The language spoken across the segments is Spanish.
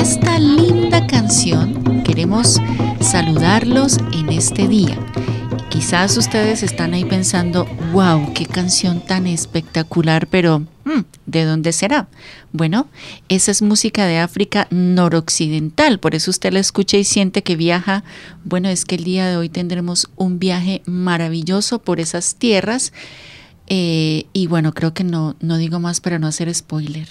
esta linda canción queremos saludarlos en este día. Quizás ustedes están ahí pensando, wow, qué canción tan espectacular, pero ¿de dónde será? Bueno, esa es música de África noroccidental, por eso usted la escucha y siente que viaja. Bueno, es que el día de hoy tendremos un viaje maravilloso por esas tierras y bueno, creo que no digo más para no hacer spoiler.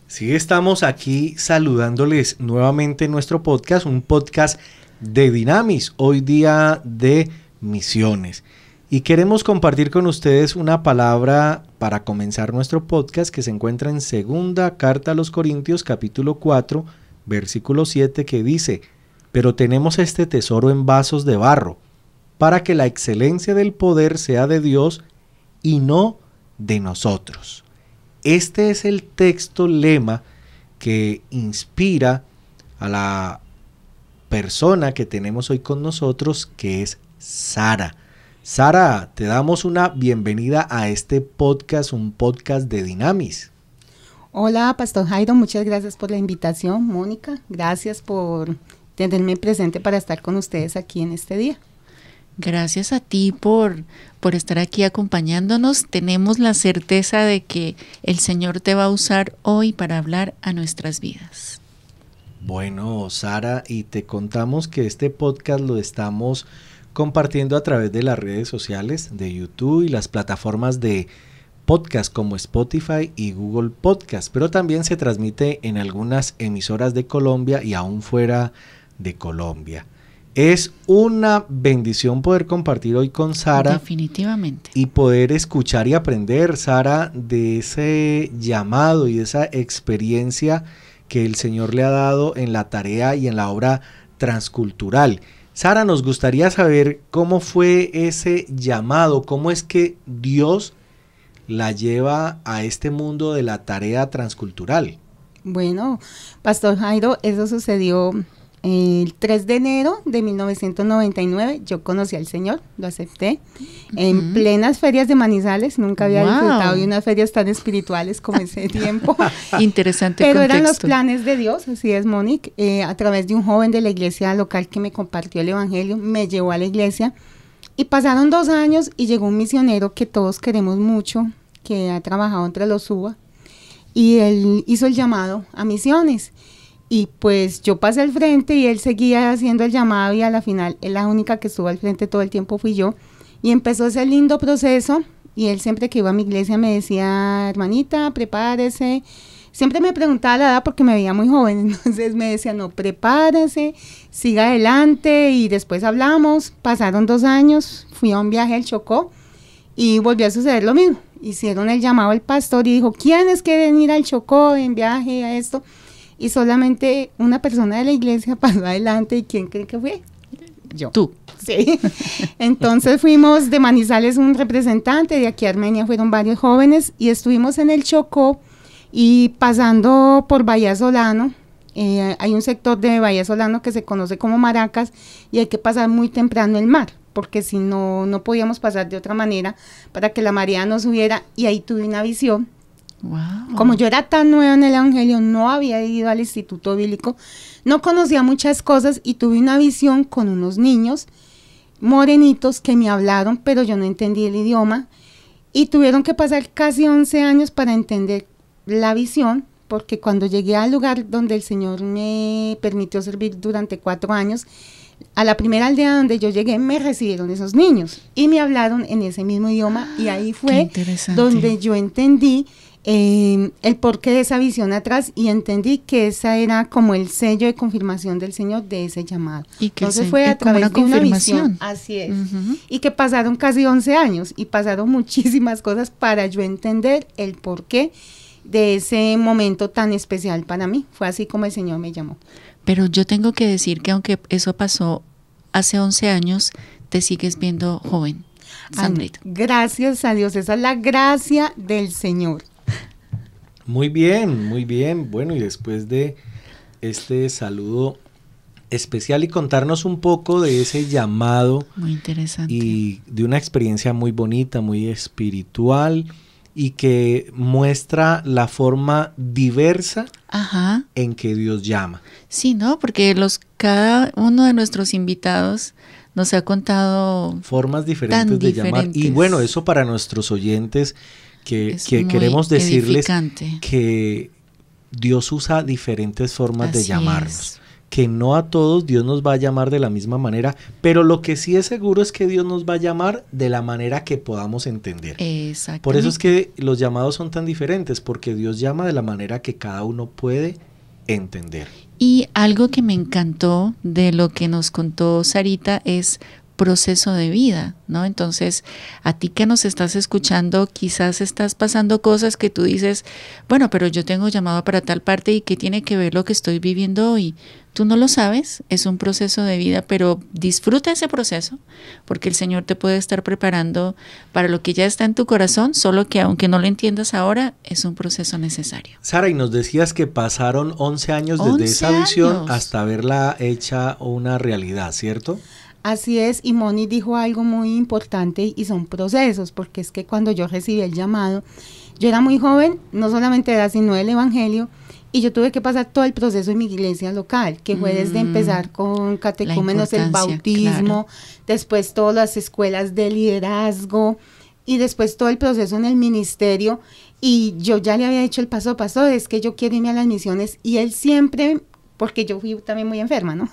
Sí, estamos aquí saludándoles nuevamente en nuestro podcast, un podcast de Dynamis, hoy día de misiones. Y queremos compartir con ustedes una palabra para comenzar nuestro podcast que se encuentra en segunda carta a los Corintios, capítulo 4, versículo 7, que dice: pero tenemos este tesoro en vasos de barro, para que la excelencia del poder sea de Dios y no de nosotros. Este es el texto lema que inspira a la persona que tenemos hoy con nosotros, que es Sara. Sara, te damos una bienvenida a este podcast, un podcast de Dynamis. Hola, Pastor Jairo, muchas gracias por la invitación. Mónica, gracias por tenerme presente para estar con ustedes aquí en este día. Gracias a ti por estar aquí acompañándonos. Tenemos la certeza de que el Señor te va a usar hoy para hablar a nuestras vidas. Bueno, Sara, y te contamos que este podcast lo estamos compartiendo a través de las redes sociales de YouTube y las plataformas de podcast como Spotify y Google Podcast, pero también se transmite en algunas emisoras de Colombia y aún fuera de Colombia. Es una bendición poder compartir hoy con Sara. Definitivamente. Y poder escuchar y aprender, Sara, de ese llamado y esa experiencia que el Señor le ha dado en la tarea y en la obra transcultural. Sara, nos gustaría saber cómo fue ese llamado, cómo es que Dios la lleva a este mundo de la tarea transcultural. Bueno, Pastor Jairo, eso sucedió el 3 de enero de 1999. Yo conocí al Señor, lo acepté, en plenas ferias de Manizales. Nunca había disfrutado de unas ferias tan espirituales como ese tiempo. Interesante Pero contexto. eran los planes de Dios, así es, Mónica. A través de un joven de la iglesia local que me compartió el evangelio, me llevó a la iglesia y pasaron 2 años y llegó un misionero que todos queremos mucho, que ha trabajado entre los UBA, y él hizo el llamado a misiones. Y pues yo pasé al frente y él seguía haciendo el llamado y a la final, la única que estuvo al frente todo el tiempo fui yo. Y empezó ese lindo proceso y él siempre que iba a mi iglesia me decía, hermanita, prepárese. Siempre me preguntaba la edad porque me veía muy joven, entonces me decía, no, prepárese, siga adelante y después hablamos. Pasaron 2 años, fui a un viaje al Chocó y volvió a suceder lo mismo. Hicieron el llamado al pastor y dijo, ¿quiénes quieren ir al Chocó en viaje a esto? Y solamente una persona de la iglesia pasó adelante. ¿Y quién cree que fue? Yo. Tú. Sí. Entonces fuimos de Manizales un representante, de aquí a Armenia fueron varios jóvenes y estuvimos en el Chocó y pasando por Bahía Solano. Hay un sector de Bahía Solano que se conoce como Maracas y hay que pasar muy temprano el mar, porque si no, no podíamos pasar de otra manera para que la marea no subiera, y ahí tuve una visión. Wow. Como yo era tan nueva en el evangelio, no había ido al instituto bíblico, no conocía muchas cosas y tuve una visión con unos niños morenitos que me hablaron, pero yo no entendí el idioma y tuvieron que pasar casi 11 años para entender la visión, porque cuando llegué al lugar donde el Señor me permitió servir durante 4 años, a la primera aldea donde yo llegué me recibieron esos niños y me hablaron en ese mismo idioma y ahí fue donde yo entendí el porqué de esa visión atrás y entendí que esa era como el sello de confirmación del Señor de ese llamado. Y que entonces fue a través de una visión, así es, y que pasaron casi 11 años y pasaron muchísimas cosas para yo entender el porqué de ese momento tan especial para mí. Fue así como el Señor me llamó. Pero yo tengo que decir que aunque eso pasó hace 11 años, te sigues viendo joven, Sandrita. Gracias a Dios, esa es la gracia del Señor. Muy bien, muy bien. Bueno, y después de este saludo especial y contarnos un poco de ese llamado. Muy interesante. Y de una experiencia muy bonita, muy espiritual. y que muestra la forma diversa Ajá. en que Dios llama. Sí, ¿no? Porque cada uno de nuestros invitados nos ha contado Formas diferentes de llamar. Y bueno, eso para nuestros oyentes que queremos decirles edificante. Que Dios usa diferentes formas de Así llamarnos. es. Que no a todos Dios nos va a llamar de la misma manera, pero lo que sí es seguro es que Dios nos va a llamar de la manera que podamos entender. Exactamente. Por eso es que los llamados son tan diferentes, porque Dios llama de la manera que cada uno puede entender. Y algo que me encantó de lo que nos contó Sarita es proceso de vida, ¿no? Entonces, a ti que nos estás escuchando, quizás estás pasando cosas que tú dices, bueno, pero yo tengo llamado para tal parte y ¿qué tiene que ver lo que estoy viviendo hoy? Tú no lo sabes, es un proceso de vida, pero disfruta ese proceso, porque el Señor te puede estar preparando para lo que ya está en tu corazón, solo que aunque no lo entiendas ahora, es un proceso necesario. Sara, y nos decías que pasaron 11 años desde 11 esa visión años. hasta verla hecha una realidad, ¿cierto? Así es, y Moni dijo algo muy importante y son procesos, porque es que cuando yo recibí el llamado, yo era muy joven, no solamente era sino el evangelio, y yo tuve que pasar todo el proceso en mi iglesia local, que fue desde empezar con catecúmenos, el bautismo, después todas las escuelas de liderazgo, y después todo el proceso en el ministerio, y yo ya le había dicho el paso a paso, es que yo quiero irme a las misiones, y él siempre, porque yo fui también muy enferma, ¿no?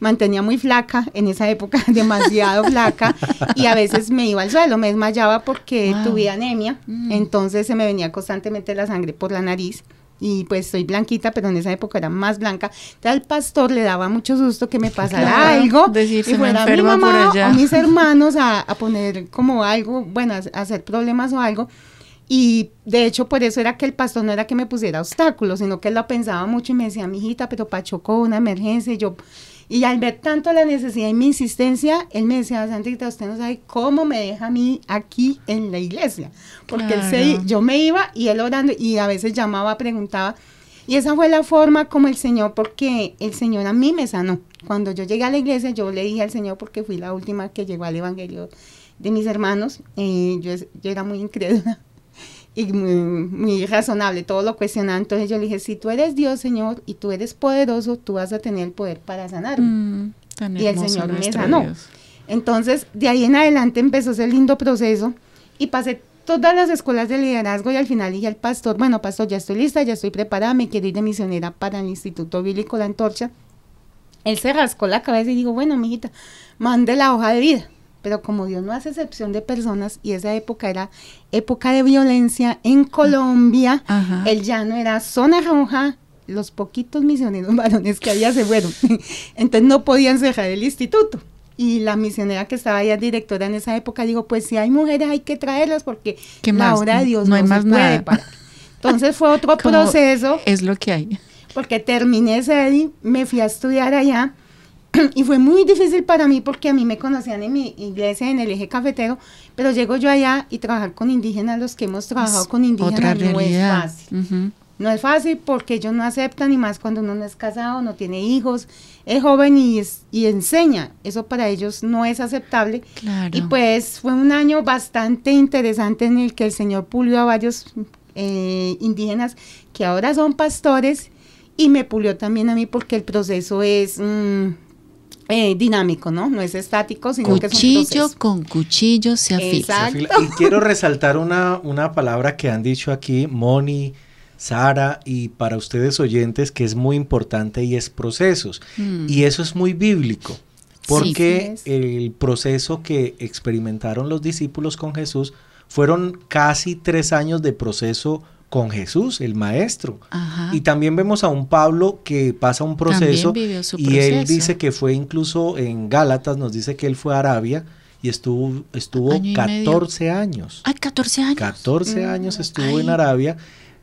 Mantenía muy flaca en esa época, demasiado flaca, y a veces me iba al suelo, me desmayaba porque tuve anemia, entonces se me venía constantemente la sangre por la nariz, y pues soy blanquita, pero en esa época era más blanca. Entonces al pastor le daba mucho susto que me pasara algo, decir, y fuera mi mamá o mis hermanos a poner como algo, bueno, a hacer problemas o algo. Y de hecho por eso era que el pastor no era que me pusiera obstáculos, sino que él lo pensaba mucho y me decía, mijita, pero Pachocó, una emergencia, y al ver tanto la necesidad y mi insistencia, él me decía, Sandrita, usted no sabe cómo me deja a mí aquí en la iglesia, porque yo me iba y él orando, y a veces llamaba, preguntaba, y esa fue la forma como el Señor, porque el Señor a mí me sanó. Cuando yo llegué a la iglesia, yo le dije al Señor, porque fui la última que llegó al evangelio de mis hermanos, yo era muy incrédula, y muy razonable, todo lo cuestionaba. Entonces yo le dije, si tú eres Dios, Señor, y tú eres poderoso, tú vas a tener el poder para sanarme. Y el Señor me sanó. Dios. Entonces, de ahí en adelante empezó ese lindo proceso, y pasé todas las escuelas de liderazgo, y al final dije al pastor, bueno, pastor, ya estoy lista, ya estoy preparada, me quiero ir de misionera para el Instituto Bíblico La Antorcha. Él se rascó la cabeza y dijo, bueno, mijita, mande la hoja de vida. Pero como Dios no hace excepción de personas, y esa época era época de violencia en Colombia, el llano era zona roja, los poquitos misioneros varones que había se fueron, entonces no podían cerrar el instituto. Y la misionera que estaba ya directora en esa época dijo, pues si hay mujeres hay que traerlas, porque la obra de Dios no hay más se puede parar. Entonces fue otro proceso. Es lo que hay. Porque terminé ese, me fui a estudiar allá, y fue muy difícil para mí porque a mí me conocían en mi iglesia, en el eje cafetero, pero llego yo allá y trabajar con indígenas, los que hemos trabajado con indígenas, no es fácil. No es fácil porque ellos no aceptan, y más cuando uno no es casado, no tiene hijos, es joven y enseña. Eso para ellos no es aceptable. Claro. Y pues fue un año bastante interesante en el que el Señor pulió a varios indígenas que ahora son pastores, y me pulió también a mí porque el proceso es dinámico, ¿no? No es estático, sino que es un proceso. Cuchillo con cuchillo se afila. Y quiero resaltar una palabra que han dicho aquí Moni, Sara, y para ustedes oyentes, que es muy importante, y es procesos. Y eso es muy bíblico, porque el proceso que experimentaron los discípulos con Jesús fueron casi 3 años de proceso con Jesús, el maestro. Y también vemos a un Pablo que pasa un proceso, y él dice que fue incluso en Gálatas, nos dice que él fue a Arabia y estuvo 14 años. ¡Ay, 14 años! 14 años estuvo en Arabia,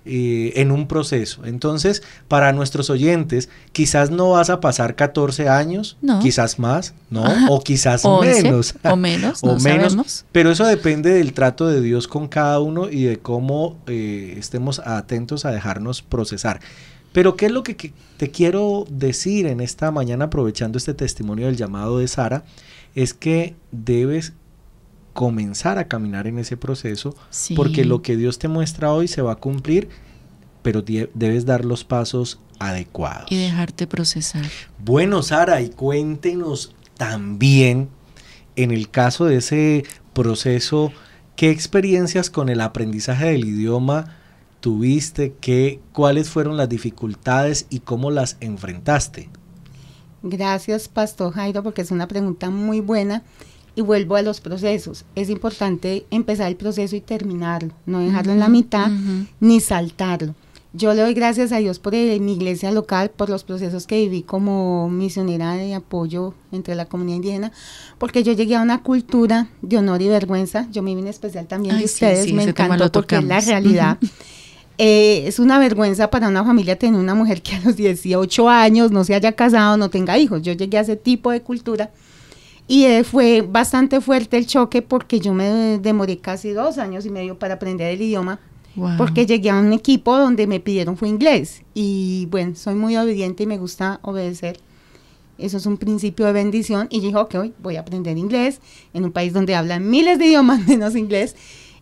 en un proceso. Entonces, para nuestros oyentes, quizás no vas a pasar 14 años, quizás más, ¿no? O quizás menos. O menos, no sabemos. Pero eso depende del trato de Dios con cada uno y de cómo estemos atentos a dejarnos procesar. Pero ¿qué es lo que te quiero decir en esta mañana, aprovechando este testimonio del llamado de Sara? Es que debes comenzar a caminar en ese proceso, Sí. porque lo que Dios te muestra hoy se va a cumplir, pero debes dar los pasos adecuados. Y dejarte procesar. Bueno, Sara, y cuéntenos también, en el caso de ese proceso, ¿qué experiencias con el aprendizaje del idioma tuviste? ¿Cuáles fueron las dificultades y cómo las enfrentaste? Gracias, Pastor Jairo, porque es una pregunta muy buena. Y vuelvo a los procesos. Es importante empezar el proceso y terminarlo, no dejarlo en la mitad ni saltarlo. Yo le doy gracias a Dios por mi iglesia local, por los procesos que viví como misionera de apoyo entre la comunidad indígena, porque yo llegué a una cultura de honor y vergüenza. Yo me vine especial también de ustedes, me encantó porque es la realidad. Es una vergüenza para una familia tener una mujer que a los 18 años no se haya casado, no tenga hijos. Yo llegué a ese tipo de cultura. Y fue bastante fuerte el choque porque yo me demoré casi 2 años y medio para aprender el idioma. Wow. Porque llegué a un equipo donde me pidieron fue inglés. Y bueno, soy muy obediente y me gusta obedecer. Eso es un principio de bendición. Y dije, ok, voy a aprender inglés en un país donde hablan miles de idiomas menos inglés.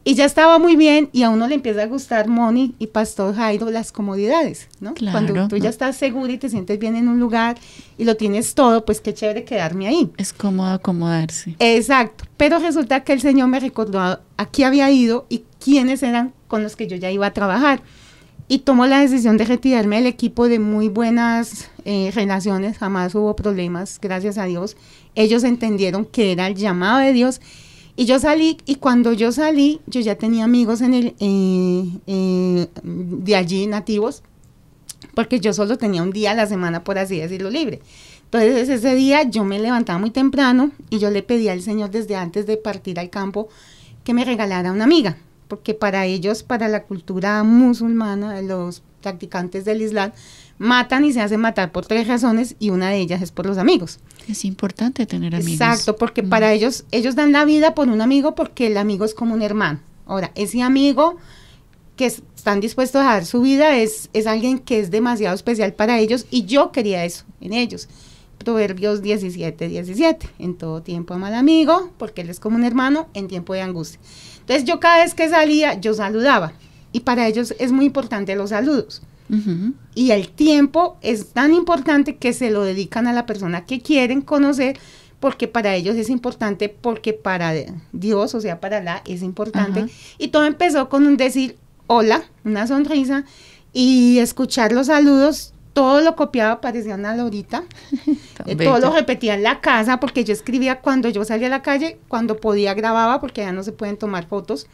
Y ya estaba muy bien y a uno le empieza a gustar, Moni y Pastor Jairo, las comodidades, ¿no? Claro, cuando tú ya estás segura y te sientes bien en un lugar y lo tienes todo, pues qué chévere quedarme ahí. Es cómodo acomodarse. Exacto, pero resulta que el Señor me recordó a qué había ido y quiénes eran con los que yo ya iba a trabajar. Y tomó la decisión de retirarme del equipo de muy buenas relaciones, jamás hubo problemas, gracias a Dios. Ellos entendieron que era el llamado de Dios. Y yo salí, y cuando yo salí, yo ya tenía amigos de allí, nativos, porque yo solo tenía un día a la semana, por así decirlo, libre. Entonces, ese día yo me levantaba muy temprano y yo le pedí al Señor desde antes de partir al campo que me regalara una amiga, porque para ellos, para la cultura musulmana, los practicantes del Islam, matan y se hacen matar por 3 razones y una de ellas es por los amigos. Es importante tener amigos. Exacto, porque para ellos dan la vida por un amigo porque el amigo es como un hermano. Ahora, ese amigo que están dispuestos a dar su vida es alguien que es demasiado especial para ellos y yo quería eso en ellos. Proverbios 17:17, en todo tiempo ama al amigo porque él es como un hermano en tiempo de angustia. Entonces yo cada vez que salía yo saludaba y para ellos es muy importante los saludos. Y el tiempo es tan importante que se lo dedican a la persona que quieren conocer porque para ellos es importante, porque para Dios, o sea, para Alá es importante. Y todo empezó con un decir hola, una sonrisa y escuchar los saludos. Todo lo copiaba, parecía una lorita. Todo lo repetía en la casa porque yo escribía cuando yo salía a la calle, cuando podía grababa porque ya no se pueden tomar fotos.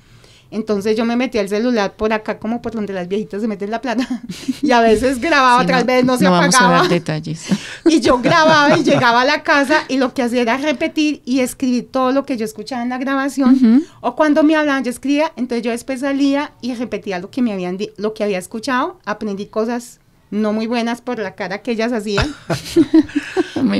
Entonces yo me metía el celular por acá como por donde las viejitas se meten la plata y a veces grababa, sí, otras veces no se apagaba. Vamos a dar detalles. Y yo grababa y llegaba a la casa y lo que hacía era repetir y escribir todo lo que yo escuchaba en la grabación o cuando me hablaban yo escribía, entonces yo después salía y repetía lo que me habían lo que había escuchado, aprendí cosas no muy buenas por la cara que ellas hacían.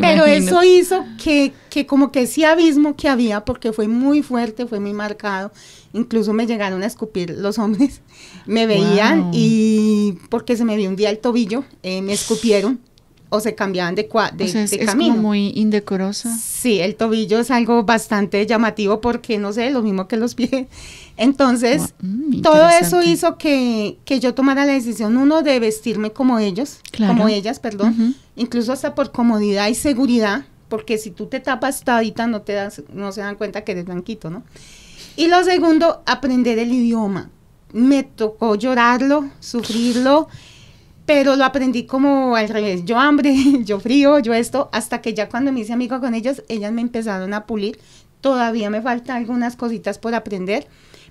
Pero eso hizo que como que ese abismo que había, porque fue muy fuerte, fue muy marcado, incluso me llegaron a escupir los hombres, me veían y porque se me vio un día el tobillo, me escupieron o se cambiaban de camino. Es como muy indecorosa. Sí, el tobillo es algo bastante llamativo porque, no sé, lo mismo que los pies. Entonces, todo eso hizo que yo tomara la decisión, uno, de vestirme como ellos, como ellas, perdón, incluso hasta por comodidad y seguridad, porque si tú te tapas todita no se dan cuenta que eres blanquito, ¿no? Y lo segundo, aprender el idioma. Me tocó llorarlo, sufrirlo, pero lo aprendí como al revés, yo hambre, yo frío, yo esto, hasta que ya cuando me hice amiga con ellas me empezaron a pulir. Todavía me faltan algunas cositas por aprender,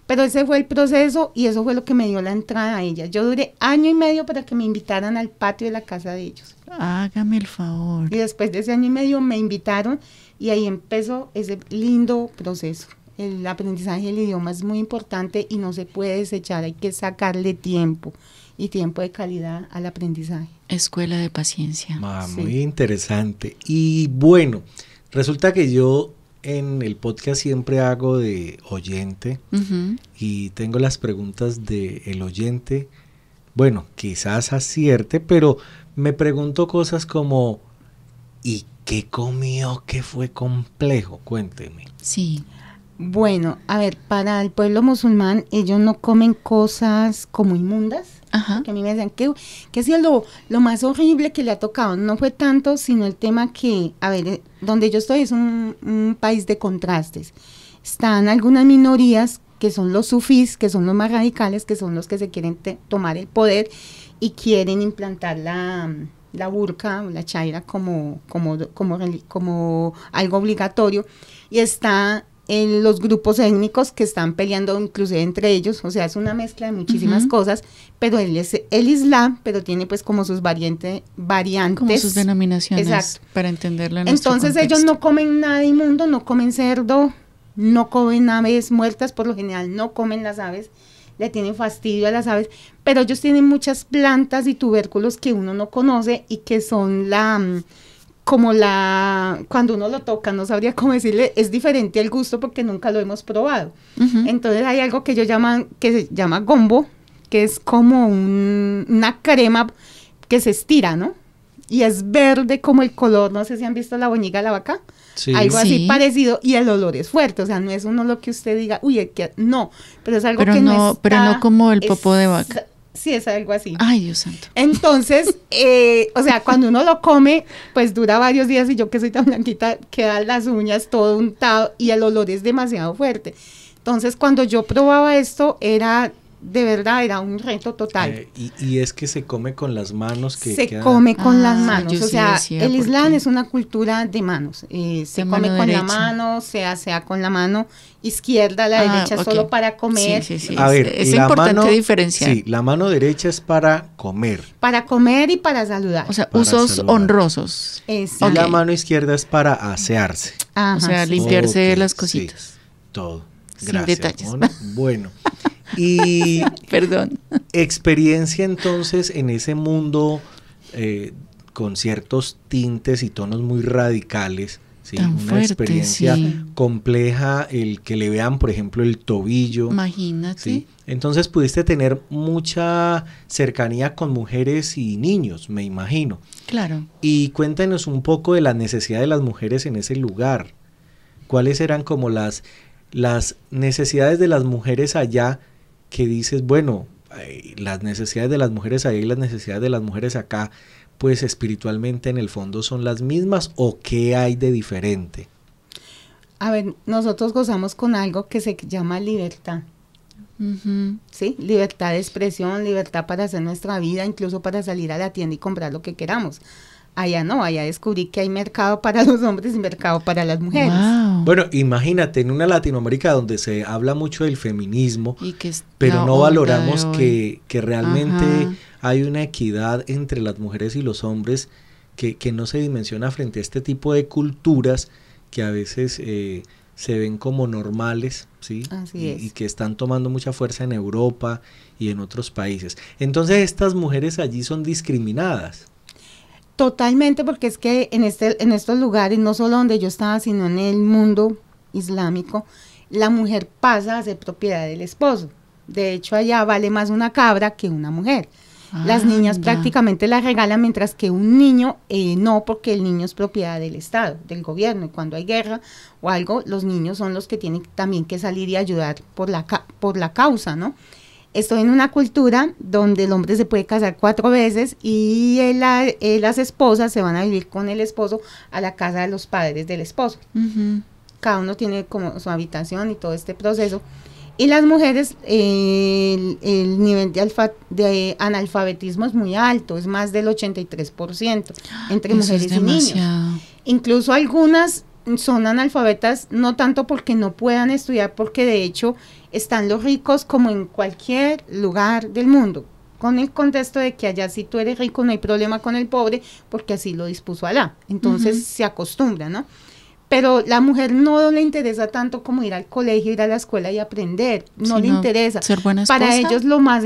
pero ese fue el proceso y eso fue lo que me dio la entrada a ellas. Yo duré 1 año y medio para que me invitaran al patio de la casa de ellos. Hágame el favor. Y después de ese 1 año y medio me invitaron y ahí empezó ese lindo proceso. El aprendizaje del idioma es muy importante y no se puede desechar, hay que sacarle tiempo y tiempo de calidad al aprendizaje. Escuela de paciencia. Muy interesante. Y bueno, resulta que yo en el podcast siempre hago de oyente y tengo las preguntas del oyente. Bueno, quizás acierte, pero me pregunto cosas como ¿y qué comió que fue complejo? Cuénteme. Sí. Bueno, a ver, para el pueblo musulmán, ellos no comen cosas como inmundas. Ajá. Que a mí me decían que ha sido lo más horrible que le ha tocado. No fue tanto, sino el tema que, a ver, donde yo estoy es un país de contrastes. Están algunas minorías que son los sufís, que son los más radicales, que son los que se quieren tomar el poder y quieren implantar la burka, la chaira como algo obligatorio. Y está los grupos étnicos que están peleando inclusive entre ellos, o sea, es una mezcla de muchísimas cosas, pero él es el Islam, pero tiene pues como sus variantes. Como sus denominaciones, exacto, para entenderlo en nuestro entonces contexto. ellos no comen nada inmundo, no comen cerdo, no comen aves muertas, por lo general no comen las aves, le tienen fastidio a las aves, pero ellos tienen muchas plantas y tubérculos que uno no conoce y que son cuando uno lo toca, no sabría cómo decirle, es diferente el gusto porque nunca lo hemos probado. Entonces hay algo que ellos que se llama gombo, que es como una crema que se estira, ¿no? Y es verde como el color, no sé si han visto la boñiga de la vaca, Sí. algo así Sí. parecido, y el olor es fuerte, o sea, no es un olor que usted diga, uy, no, pero es algo Pero que no, pero no como el popó de vaca. Sí, es algo así. Ay, Dios santo. Entonces, o sea, cuando uno lo come, pues dura varios días y yo que soy tan blanquita, quedan las uñas todo untado y el olor es demasiado fuerte. Entonces, cuando yo probaba esto, de verdad, era un reto total. Y es que se come con las manos que Se queda- come con las Ah, manos, yo o sí sea, decía, el Islam porque- es una cultura de manos, se De come mano con derecha. la mano, sea con la mano izquierda, la derecha ok. solo para comer, Sí, sí, sí. A ver, es la importante mano- diferenciar. Sí, la mano derecha es para comer. y para saludar. O sea, Para usos saludar. honrosos. Exacto. Y la Ok. mano izquierda es para asearse. Ajá, O sea, sí. limpiarse Ok, las sí, cositas. todo. Sin Gracias, detalles. Mona. Bueno. Y Perdón. experiencia entonces en ese mundo con ciertos tintes y tonos muy radicales, ¿sí? Tan Una fuerte, experiencia sí. compleja, el que le vean, por ejemplo, el tobillo. Imagínate. ¿Sí? Entonces pudiste tener mucha cercanía con mujeres y niños, me imagino. Claro. Y cuéntenos un poco de la necesidad de las mujeres en ese lugar. ¿Cuáles eran como las necesidades de las mujeres allá que dices, bueno, las necesidades de las mujeres allá y las necesidades de las mujeres acá, pues espiritualmente en el fondo son las mismas o qué hay de diferente? A ver, nosotros gozamos con algo que se llama libertad, Ujú. ¿sí? Libertad de expresión, libertad para hacer nuestra vida, incluso para salir a la tienda y comprar lo que queramos. Allá no, allá descubrí que hay mercado para los hombres y mercado para las mujeres. Wow. Bueno, imagínate en una Latinoamérica donde se habla mucho del feminismo, Y que es pero la no onda valoramos de hoy. que realmente Ajá. hay una equidad entre las mujeres y los hombres que no se dimensiona frente a este tipo de culturas que a veces se ven como normales, ¿sí? Así es. Y que están tomando mucha fuerza en Europa y en otros países. Entonces estas mujeres allí son discriminadas. Totalmente, porque es que en estos lugares, no solo donde yo estaba, sino en el mundo islámico, la mujer pasa a ser propiedad del esposo. De hecho, allá vale más una cabra que una mujer. Las niñas Anda. prácticamente las regalan, mientras que un niño no, porque el niño es propiedad del Estado, del gobierno. Y cuando hay guerra o algo, los niños son los que tienen también que salir y ayudar por la causa, ¿no? Estoy en una cultura donde el hombre se puede casar 4 veces y las esposas se van a vivir con el esposo a la casa de los padres del esposo. Ujú. Cada uno tiene como su habitación y todo este proceso. Y las mujeres, el nivel de analfabetismo es muy alto, es más del 83% entre Eso mujeres es y niños. demasiado. Incluso algunas son analfabetas, no tanto porque no puedan estudiar, porque de hecho están los ricos como en cualquier lugar del mundo, con el contexto de que allá si tú eres rico no hay problema con el pobre, porque así lo dispuso Alá. Entonces Ujú. se acostumbra, ¿no? Pero la mujer no le interesa tanto como ir al colegio, ir a la escuela y aprender, no le Sino interesa. ser buena esposa. Para ellos lo más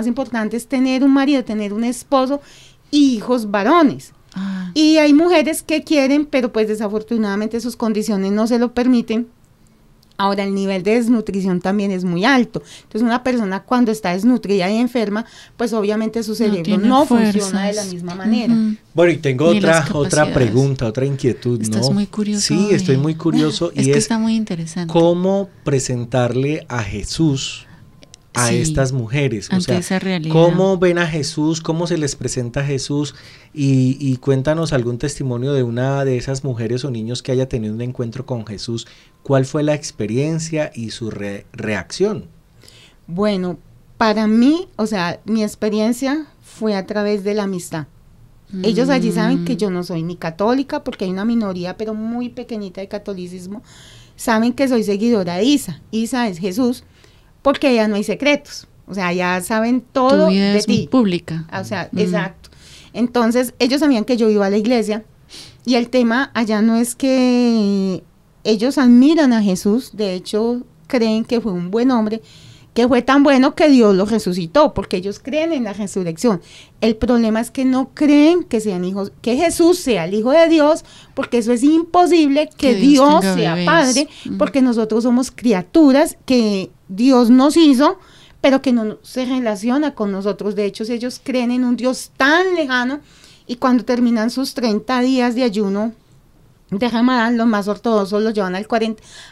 importante es tener un marido, tener un esposo y hijos varones. Ah, Y hay mujeres que quieren, pero pues desafortunadamente sus condiciones no se lo permiten, Ahora, el nivel de desnutrición también es muy alto. Entonces, una persona cuando está desnutrida y enferma, pues obviamente su cerebro no funciona de la misma manera. Bueno, y tengo otra pregunta, otra inquietud, ¿no? Estás muy curioso. Sí, estoy muy curioso. Es que está muy interesante. ¿Cómo presentarle a Jesús a estas mujeres? O sea, esa realidad. ¿Cómo ven a Jesús? ¿Cómo se les presenta a Jesús? Y cuéntanos algún testimonio de una de esas mujeres o niños que haya tenido un encuentro con Jesús. ¿Cuál fue la experiencia y su reacción? Bueno, para mí, o sea, mi experiencia fue a través de la amistad. Ellos allí saben que yo no soy ni católica, porque hay una minoría, pero muy pequeñita de catolicismo. Saben que soy seguidora de Isa. Isa es Jesús, porque allá no hay secretos. O sea, ya saben todo tu vida de es ti. Pública. O sea, exacto. Entonces, ellos sabían que yo iba a la iglesia, y el tema allá no es que ellos admiran a Jesús, de hecho, creen que fue un buen hombre, que fue tan bueno que Dios lo resucitó, porque ellos creen en la resurrección. El problema es que no creen que sean hijos, que Jesús sea el Hijo de Dios, porque eso es imposible, que Dios sea bebés. Padre, porque nosotros somos criaturas que Dios nos hizo, pero que no se relaciona con nosotros. De hecho, ellos creen en un Dios tan lejano, y cuando terminan sus 30 días de ayuno de Ramadán, los más ortodoxos los llevan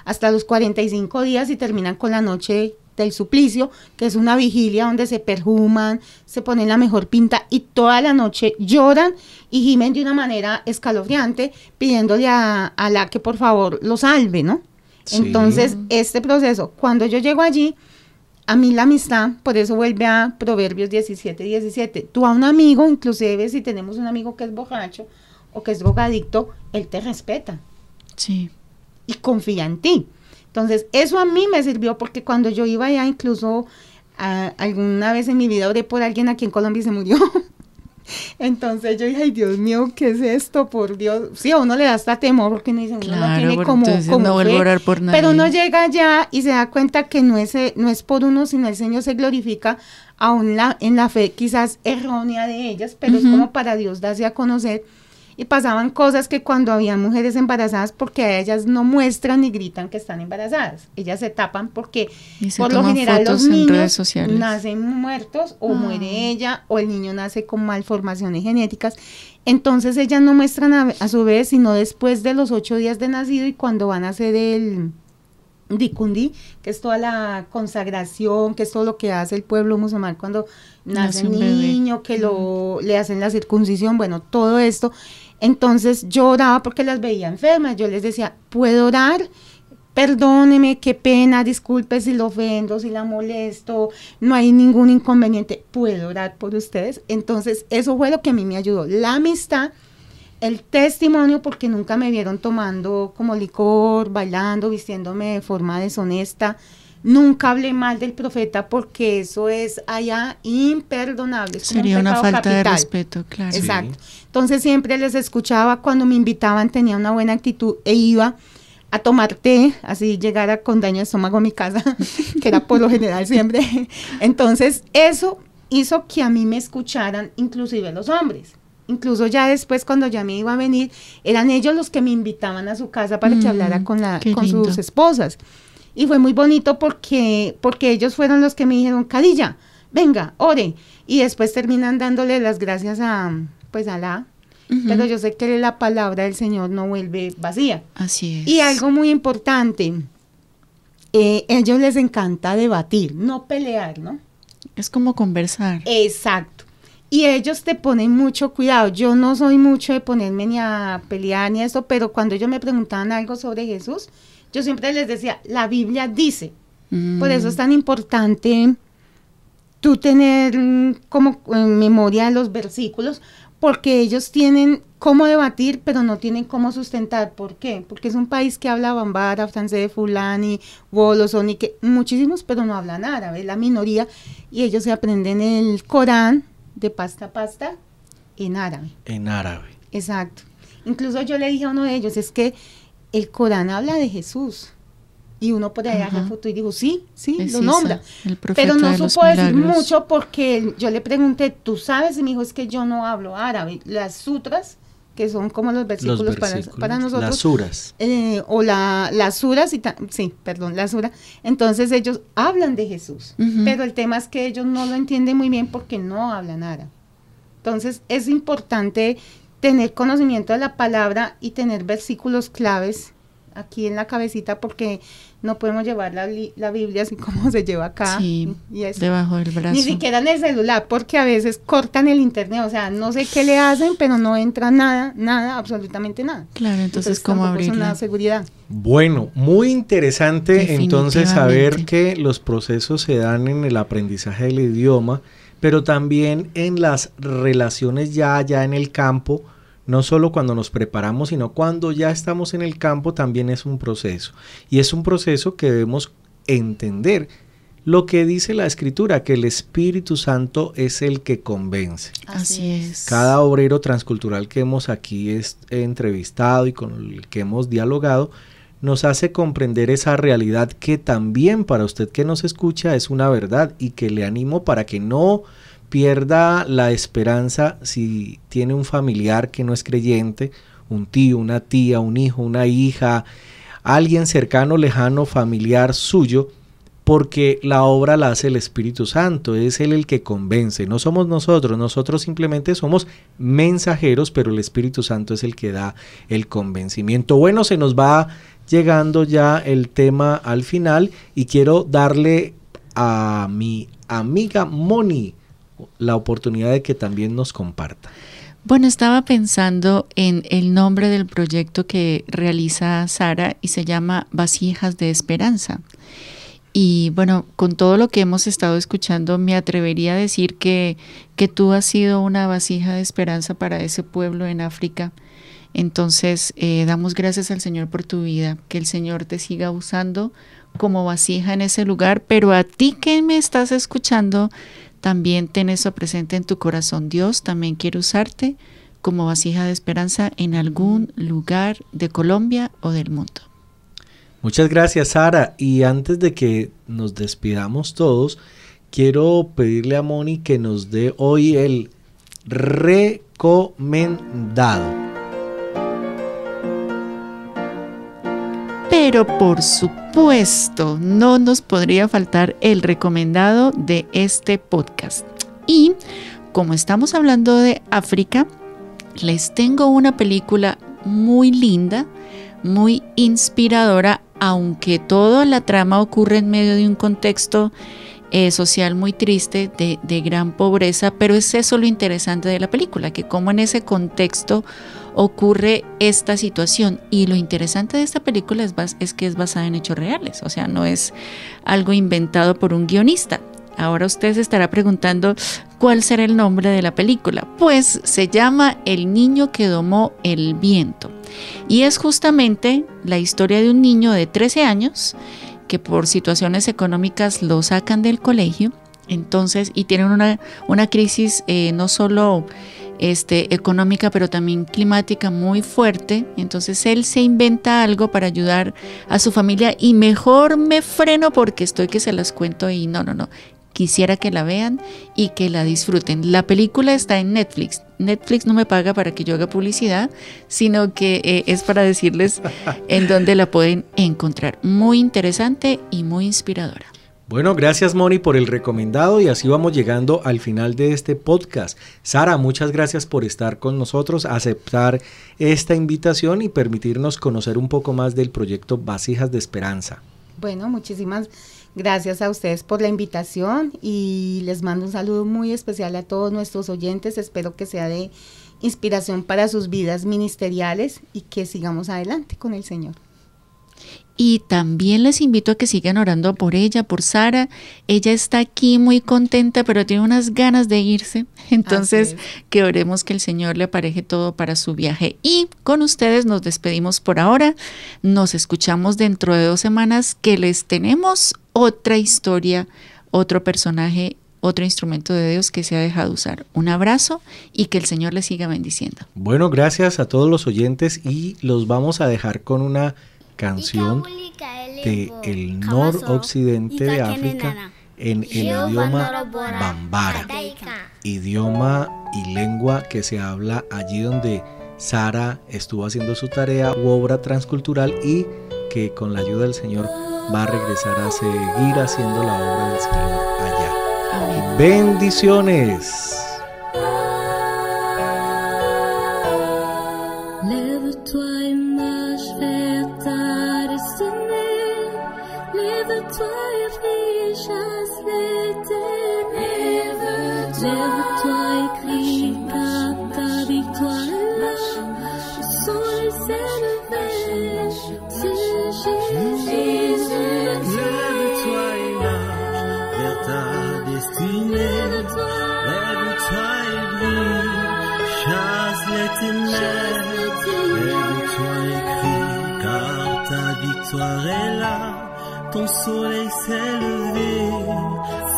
hasta los 45 días y terminan con la noche del suplicio, que es una vigilia donde se perfuman, se ponen la mejor pinta y toda la noche lloran y gimen de una manera escalofriante, pidiéndole a Alá que por favor lo salve, ¿no? Sí. Entonces, este proceso, cuando yo llego allí, a mí la amistad, por eso vuelve a Proverbios 17:17. Tú a un amigo, inclusive si tenemos un amigo que es borracho o que es drogadicto, él te respeta. Sí. Y confía en ti. Entonces, eso a mí me sirvió, porque cuando yo iba allá, incluso alguna vez en mi vida oré por alguien aquí en Colombia y se murió. Entonces yo dije, ay, Dios mío, ¿qué es esto? Por Dios. Sí, a uno le da hasta temor, porque uno dice, uno no tiene como no vuelvo a orar por nadie. Pero uno llega allá y se da cuenta que no es por uno, sino el Señor se glorifica aún en la fe quizás errónea de ellas, pero es como para Dios darse a conocer. Y pasaban cosas que cuando había mujeres embarazadas, porque a ellas no muestran ni gritan que están embarazadas. Ellas se tapan porque por lo general los niños nacen muertos, o muere ella, o el niño nace con malformaciones genéticas. Entonces ellas no muestran a su vez, sino después de los 8 días de nacido, y cuando van a hacer el Dikundi, que es toda la consagración, que es todo lo que hace el pueblo musulmán cuando nace un niño, que le hacen la circuncisión, bueno, todo esto. Entonces yo oraba porque las veía enfermas, yo les decía, ¿puedo orar? Perdóneme, qué pena, disculpe si lo ofendo, si la molesto, no hay ningún inconveniente, ¿puedo orar por ustedes? Entonces eso fue lo que a mí me ayudó, la amistad, el testimonio, porque nunca me vieron tomando como licor, bailando, vistiéndome de forma deshonesta. Nunca hablé mal del profeta, porque eso es allá imperdonable. Sería una falta capital. De respeto, claro. Exacto. Sí. Entonces siempre les escuchaba, cuando me invitaban tenía una buena actitud e iba a tomar té, así llegara con daño de estómago a mi casa, que era por lo general siempre. Entonces eso hizo que a mí me escucharan, inclusive los hombres. Incluso ya después, cuando ya me iba a venir, eran ellos los que me invitaban a su casa para que hablara con sus esposas. Y fue muy bonito porque ellos fueron los que me dijeron, Khadija, venga, ore. Y después terminan dándole las gracias a Alá. Pero yo sé que la palabra del Señor no vuelve vacía. Así es. Y algo muy importante, ellos les encanta debatir, no pelear, ¿no? Es como conversar. Exacto. Y ellos te ponen mucho cuidado. Yo no soy mucho de ponerme ni a pelear ni eso, pero cuando ellos me preguntaban algo sobre Jesús, yo siempre les decía, la Biblia dice. Por eso es tan importante tú tener como en memoria los versículos, porque ellos tienen cómo debatir, pero no tienen cómo sustentar. ¿Por qué? Porque es un país que habla bambara, francés, fulani, bolo, que muchísimos, pero no hablan árabe, la minoría, y ellos se aprenden el Corán de pasta a pasta en árabe. En árabe. Exacto. Incluso yo le dije a uno de ellos, es que el Corán habla de Jesús. Y uno por allá refutó y dijo, sí, lo nombra. Pero no supo decir mucho, porque yo le pregunté, ¿tú sabes? Y me dijo, es que yo no hablo árabe. Las sutras que son como los versículos, para nosotros. Las suras. O las suras, las suras. Entonces ellos hablan de Jesús, pero el tema es que ellos no lo entienden muy bien porque no hablan árabe. Entonces es importante tener conocimiento de la palabra y tener versículos claves aquí en la cabecita, porque no podemos llevar la Biblia así como se lleva acá. Sí, y debajo del brazo. Ni siquiera en el celular, porque a veces cortan el internet, o sea, no sé qué le hacen, pero no entra nada, absolutamente nada. Claro, entonces ¿cómo abrirla? Es una seguridad. Bueno, muy interesante entonces saber que los procesos se dan en el aprendizaje del idioma, pero también en las relaciones ya en el campo. No solo cuando nos preparamos, sino cuando ya estamos en el campo también es un proceso. Y es un proceso que debemos entender lo que dice la Escritura, que el Espíritu Santo es el que convence. Así es. Cada obrero transcultural que hemos aquí entrevistado y con el que hemos dialogado, nos hace comprender esa realidad que también para usted que nos escucha es una verdad, y que le animo para que no pierda la esperanza si tiene un familiar que no es creyente, un tío, una tía, un hijo, una hija, alguien cercano, lejano, familiar suyo, porque la obra la hace el Espíritu Santo, es Él el que convence, no somos nosotros simplemente somos mensajeros, pero el Espíritu Santo es el que da el convencimiento. Bueno, se nos va llegando ya el tema al final y quiero darle a mi amiga Moni la oportunidad de que también nos comparta. Bueno, estaba pensando en el nombre del proyecto que realiza Sara y se llama Vasijas de Esperanza. Y bueno, con todo lo que hemos estado escuchando, me atrevería a decir que tú has sido una vasija de esperanza para ese pueblo en África. Entonces, damos gracias al Señor por tu vida, que el Señor te siga usando como vasija en ese lugar, pero a ti que me estás escuchando, también ten eso presente en tu corazón. Dios también quiere usarte como vasija de esperanza en algún lugar de Colombia o del mundo. Muchas gracias, Sara. Y antes de que nos despidamos todos, quiero pedirle a Moni que nos dé hoy el recomendado. Pero por supuesto, no nos podría faltar el recomendado de este podcast. Y como estamos hablando de África, les tengo una película muy linda, muy inspiradora, aunque toda la trama ocurre en medio de un contexto social muy triste, de gran pobreza, pero es eso lo interesante de la película, que como en ese contexto ocurre esta situación. Y lo interesante de esta película es que es basada en hechos reales, o sea, no es algo inventado por un guionista. Ahora usted se estará preguntando cuál será el nombre de la película. Pues se llama El niño que domó el viento, y es justamente la historia de un niño de 13 años que por situaciones económicas lo sacan del colegio, entonces, y tienen una crisis no solo económica, pero también climática muy fuerte. Entonces él se inventa algo para ayudar a su familia, y mejor me freno porque estoy que se las cuento y no. Quisiera que la vean y que la disfruten. La película está en Netflix. Netflix no me paga para que yo haga publicidad, sino que es para decirles en dónde la pueden encontrar. Muy interesante y muy inspiradora. Bueno, gracias Moni por el recomendado, y así vamos llegando al final de este podcast. Sara, muchas gracias por estar con nosotros, aceptar esta invitación y permitirnos conocer un poco más del proyecto Vasijas de Esperanza. Bueno, muchísimas gracias a ustedes por la invitación y les mando un saludo muy especial a todos nuestros oyentes. Espero que sea de inspiración para sus vidas ministeriales y que sigamos adelante con el Señor. Y también les invito a que sigan orando por ella, por Sara. Ella está aquí muy contenta, pero tiene unas ganas de irse. Entonces, que oremos que el Señor le apareje todo para su viaje. Y con ustedes nos despedimos por ahora. Nos escuchamos dentro de 2 semanas, que les tenemos otra historia, otro personaje, otro instrumento de Dios que se ha dejado usar. Un abrazo y que el Señor les siga bendiciendo. Bueno, gracias a todos los oyentes, y los vamos a dejar con una canción del noroccidente de África en el idioma bambara, idioma y lengua que se habla allí donde Sara estuvo haciendo su tarea u obra transcultural y que con la ayuda del Señor va a regresar a seguir haciendo la obra del Señor allá. Amén. Bendiciones. Lève-toi et marche vers ta destinée. Lève-toi et prie, chasse les ténèbres. Lève-toi et crie, car ta victoire est là. Le soleil s'est levé, c'est Jésus. Lève-toi et marche vers ta destinée. Lève-toi et brille, chasse les ténèbres. Lève-toi et crie, car ta victoire est là. Ton soleil s'est levé,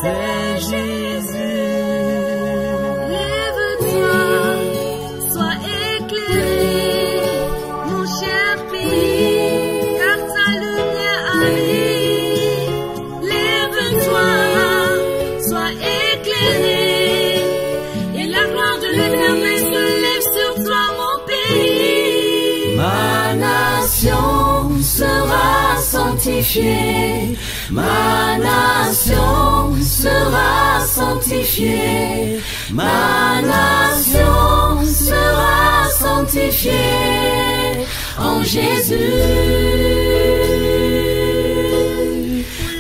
c'est Jésus. Lève-toi, sois éclairé, mon cher pays, car ta lumière arrive. Lève-toi, sois éclairé, et la gloire de l'Éternel se lève sur toi, mon pays. Ma nation sera sanctifiée, ma nation sera sanctifiée, ma nation sera sanctifiée en Jésus.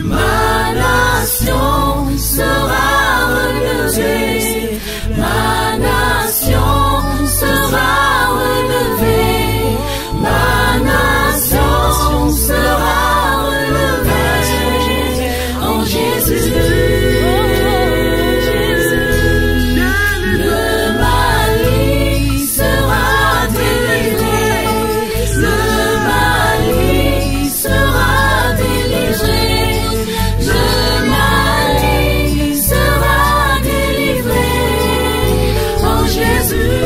Ma nation sera relevée, ma nation sera relevée, ma nation sera relevée en Jésus. Le Mali sera délivré, le Mali sera délivré, le Mali sera délivré en Jésus.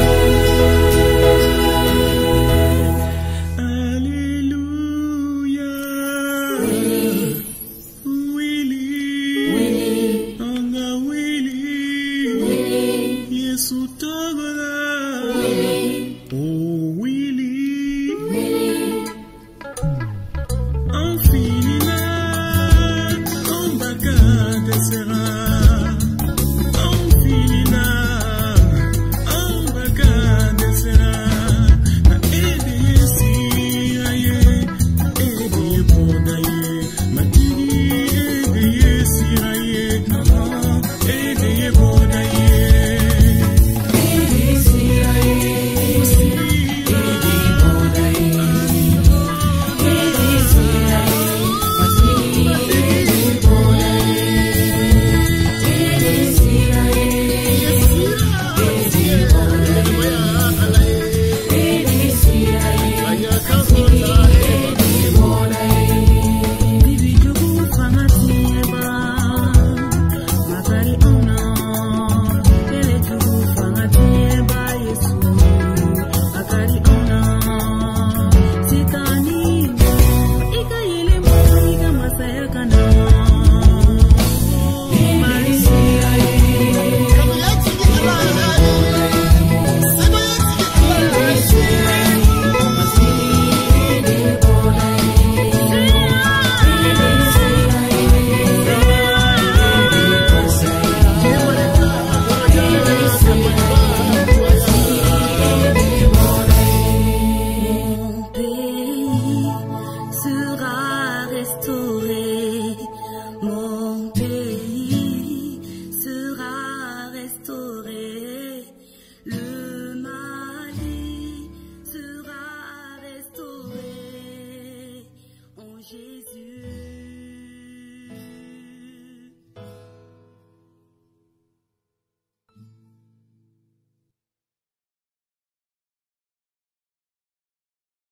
Alléluia. Willy. Anga Willy. Yesu Togola. Oh Willy. Anfina. Ombaka desera. Anfina. Ombaka desera. Na edesi aye. Ede bodaye. Matini edesi aye. Ede bodaye. Jésus.